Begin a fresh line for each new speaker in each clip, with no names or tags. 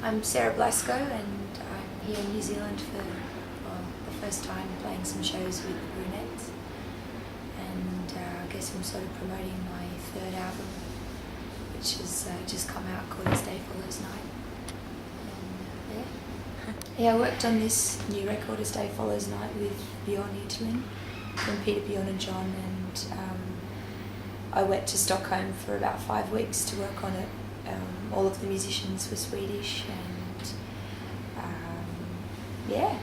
I'm Sarah Blasko, and I'm here in New Zealand for the first time playing some shows with the Brunettes, and I guess I'm sort of promoting my third album, which has just come out, called As Day Follows Night. Yeah, I worked on this new record, As Day Follows Night, with Bjorn Uterlin from Peter, Bjorn and John, and I went to Stockholm for about 5 weeks to work on it. All of the musicians were Swedish, and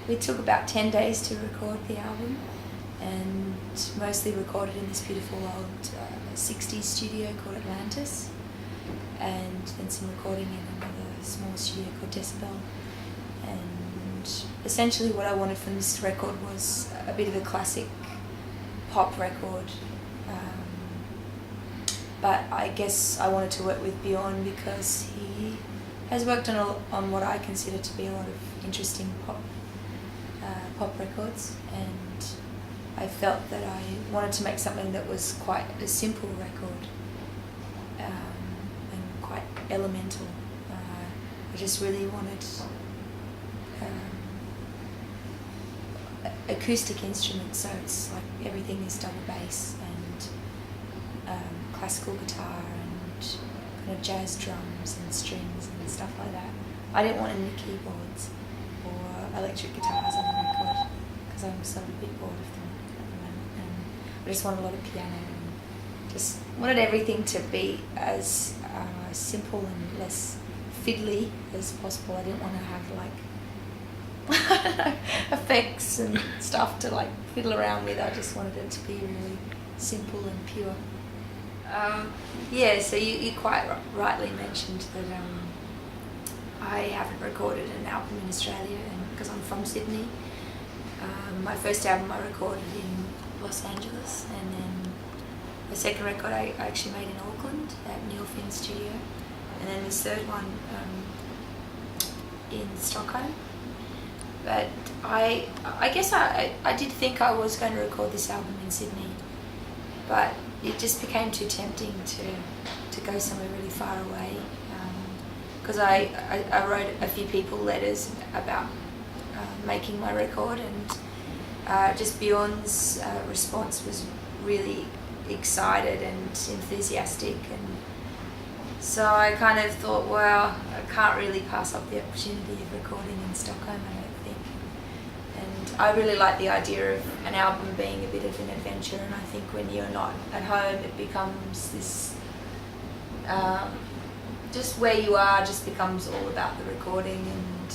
we took about 10 days to record the album, and mostly recorded in this beautiful old 60s studio called Atlantis, and then some recording in another small studio called Decibel. And essentially what I wanted from this record was a bit of a classic pop record, but I guess I wanted to work with Bjorn because he has worked on what I consider to be a lot of interesting pop records, and I felt that I wanted to make something that was quite a simple record and quite elemental. I just really wanted acoustic instruments, so it's like everything is double bass and classical guitar and kind of jazz drums and strings and stuff like that. I didn't want any keyboards or electric guitars on the record because I'm sort of a bit bored of them at the moment, and I just wanted a lot of piano and just wanted everything to be as simple and less fiddly as possible. I didn't want to have effects and stuff to fiddle around with. I just wanted it to be really simple and pure. So you quite rightly mentioned that I haven't recorded an album in Australia, and because I'm from Sydney. My first album I recorded in Los Angeles, and then the second record I actually made in Auckland at Neil Finn's studio, and then this third one in Stockholm. But I guess I did think I was going to record this album in Sydney, but it just became too tempting to go somewhere really far away, because I wrote a few people letters about making my record, and just Bjorn's response was really excited and enthusiastic, and so I kind of thought, well, I can't really pass up the opportunity of recording in Stockholm, I don't think. And I really like the idea of an album being a bit of an adventure, and I think when you're not at home it becomes this, just where you are just becomes all about the recording, and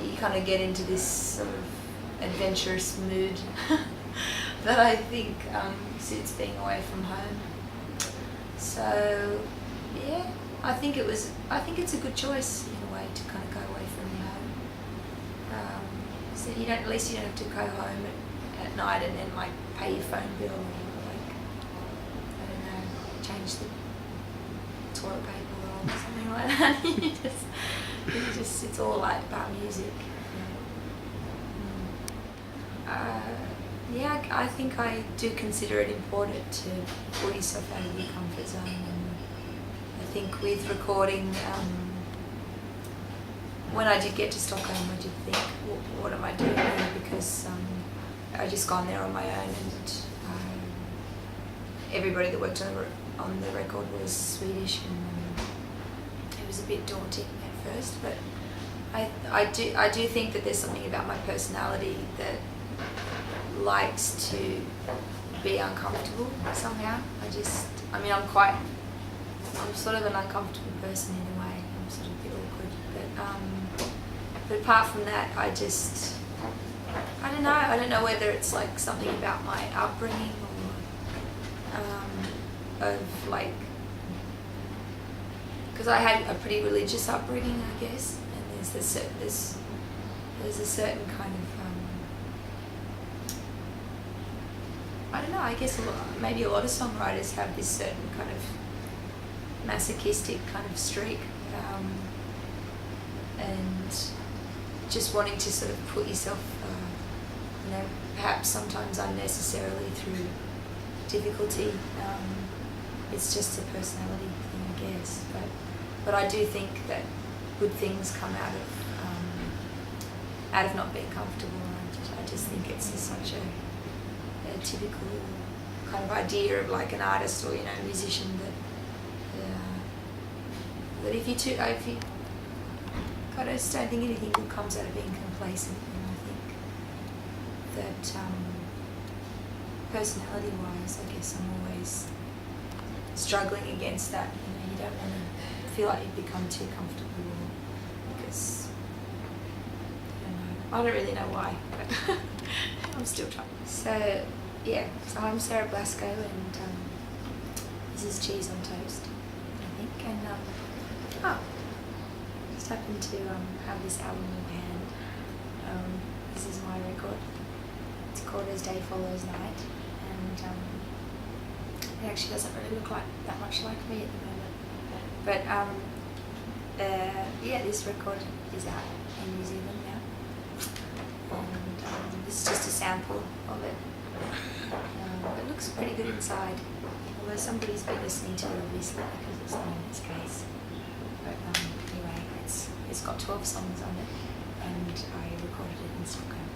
you kind of get into this sort of adventurous mood that I think suits being away from home. So yeah, I think it's a good choice in a way to kind of go away from your home. So at least you don't have to go home at night and then pay your phone bill, or I don't know, change the toilet paper or something like that. you just it's all about music. I think I do consider it important to pull yourself out of your comfort zone, and I think with recording, when I did get to Stockholm, I did think, what am I doing here? Because I just gone there on my own, and everybody that worked on the record was Swedish, and it was a bit daunting at first. But I do think that there's something about my personality that likes to be uncomfortable somehow. I'm sort of an uncomfortable person in a way. I'm sort of a bit awkward, but apart from that, I don't know whether it's something about my upbringing or because I had a pretty religious upbringing, I guess, and there's a certain kind of I don't know, I guess maybe a lot of songwriters have this certain kind of masochistic kind of streak, and just wanting to sort of put yourself, perhaps sometimes unnecessarily through difficulty. It's just a personality thing, I guess. But I do think that good things come out of not being comfortable. I just think it's such a typical kind of idea of like an artist or musician that if you I just don't think anything good comes out of being complacent. And I think that personality-wise, I guess I'm always struggling against that. You don't want to feel like you've become too comfortable because I don't really know why, but I'm still trying. So I'm Sarah Blasko, and this is Cheese on Toast, I think. And just happened to have this album in hand. This is my record. It's called As Day Follows Night, and it actually doesn't really look like that much like me at the moment. But this record is out in New Zealand now. And this is just a sample of it. It looks pretty good inside, although somebody's been listening to it obviously because it's not in its case. But anyway, it's got 12 songs on it, and I recorded it in Stockholm.